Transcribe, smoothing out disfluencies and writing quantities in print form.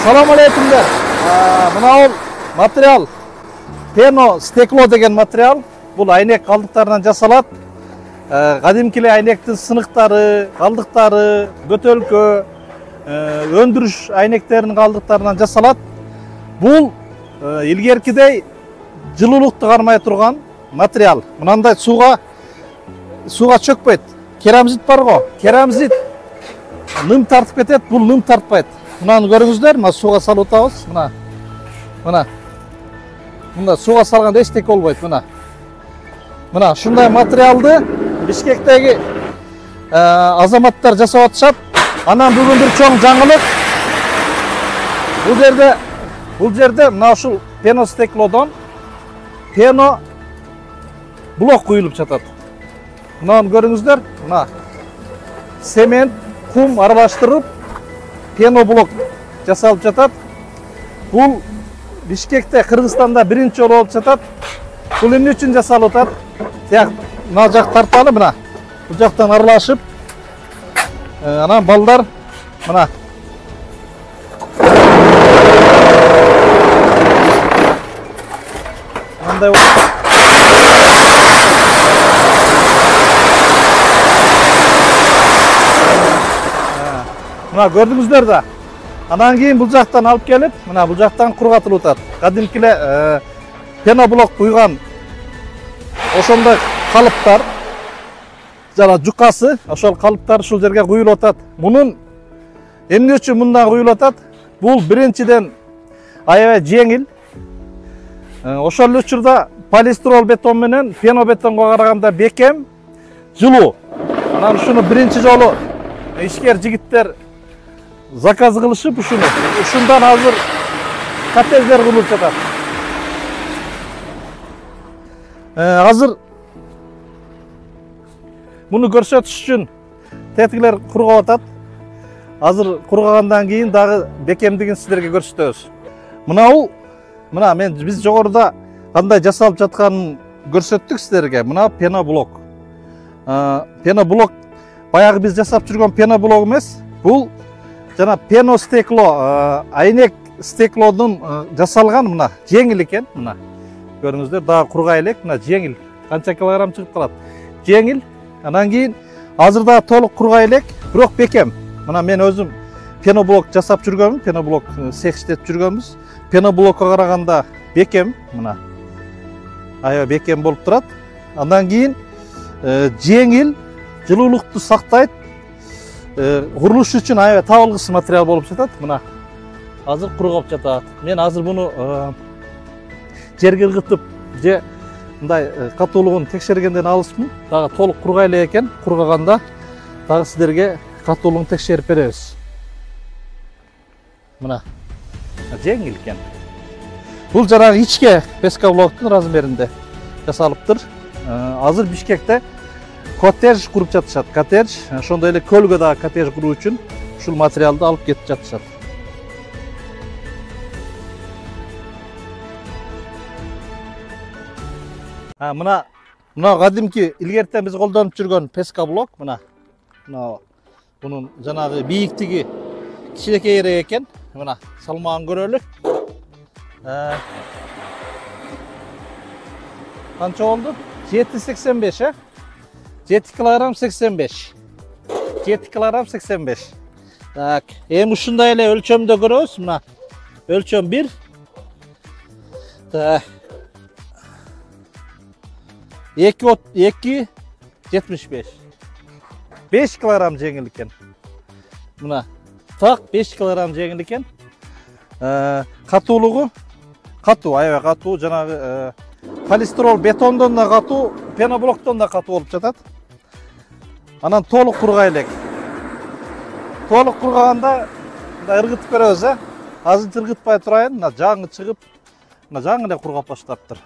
Салам алейкумдар. Мынау материал пено стекло деген материал. Бұл айнек қалдықтарынан жасалат. Кадимкиле айнектин сынықтары, қалдықтары, бөтөлкө, өндүрүш айнектеринин қалдықтарынан жасалат. Бұл илгеркидей жылуулукту кармай турган материал. Мынандай суга чөкпөйт. Керамзит бар го. Керамзит ным тартып кетет, бұл ным тартпайт. Мынаны көрүңүздөр, мына суга салып атабыз. Мына суга салганда эчтеке болбойт, Мына ушундай материалды Бишкектеги азаматтар жасап атышат. Анан бүгүн бир чоң жаңылык. Бул жерде мына ушул пено стеклодон пено блок куюлуп жатат. Мынаны көрүңүздөр, мына цемент, кум аралаштырып пено блок жасалып жатат. Бул Бишкекте, Кыргызстанда биринчи жолу болуп жатат. Бул эмне үчүн жасалып атат? Мына жак тарталы, мына бул жактан аралашып, анан балдар мына мындай мына көрдүңүздөр да. Анан кийин бул жактан алып келип, мына бул жактан кургатылып атат. Кадимкиле пеноблок куйган ошондой калыптар, жана жукасы, ошол калыптар ушул жерге куюлуп атат. Мунун эмне үчүн мындан куюлуп атат? Бул биринчиден аябай жеңил. Ошол эле учурда полистирол бетон менен пено бетонго караганда бекем, жылуу. Анан ушуну биринчи жолу ишкер жигиттер заказ кылышып, ушундан азыр коттедждер курулуп жатат. Азыр муну көрсөтүш үчүн тетиглер кургап атат. Азыр кургагандан кийин дагы бекемдигин сиздерге көрсөтөбүз. Биз жогоруда кандай жасалып жатканын көрсөттүк сиздерге. Мына пеноблок. Пеноблок баягы биз жасап жүргөн пеноблок эмес. Бул жана пено стекло, айнек стеклодун жасалган, мына жеңил экен, мына. Көрүңүздөр, дагы кургай элек, мына жеңил. Канча килограмм чыгып калат? Жеңил. Анан кийин азыр дагы толук кургай элек, бирок бекем. Мына мен өзүм пеноблок жасап жүргөнмүн, пеноблок цех иштетип жүргөнбүз. Пеноблокко караганда бекем, мына. Аябай бекем болуп турат. Андан кийин жеңил, жылуулукту сактайт. Курулуш үчүн аябай табылгыс материал болуп жатат. Мына азыр кургап жатат. Мен азыр буну жерге ыргытып, же мындай катуулугун текшергенден алыспын. Дагы толук кургай элек экен. Кургаганда дагы сиздерге катуулугун текшерип беребиз. Мына жеңил экен. Бул жанагы ичке пескоблоктун размеринде жасалыптыр. Азыр Бишкекте коттедж куруп жатышат. Коттедж, ошондой эле көлгө дагы коттедж куруу үчүн ушул материалды алып кетип жатышат. Мына кадимки илгертен биз колдонуп жүргөн пескоблок, мына бунун жанагы бийиктиги кичинекейирээк экен. Мына салмагын көрөлү. Канча болду? 7,85, 7 килограмм 85. 7 килограмм 85. Так, эми ушундай эле өлчөмдө көрөбүз. Мына өлчөм 1. Так. 2,75. 5 килограмм жеңил экен. Мына так 5 килограмм жеңил экен. Катуулугу катуу, аябай катуу, жанагы полистирол бетондон да катуу, пеноблоктон да катуу болуп жатат. Анан толук кургай элек. Толук кургаганда мындай ыргытып көрөбүз, Азыр ыргытпай турайын, мына жаңы чыгып, мына жаңы эле кургап баштаптыр.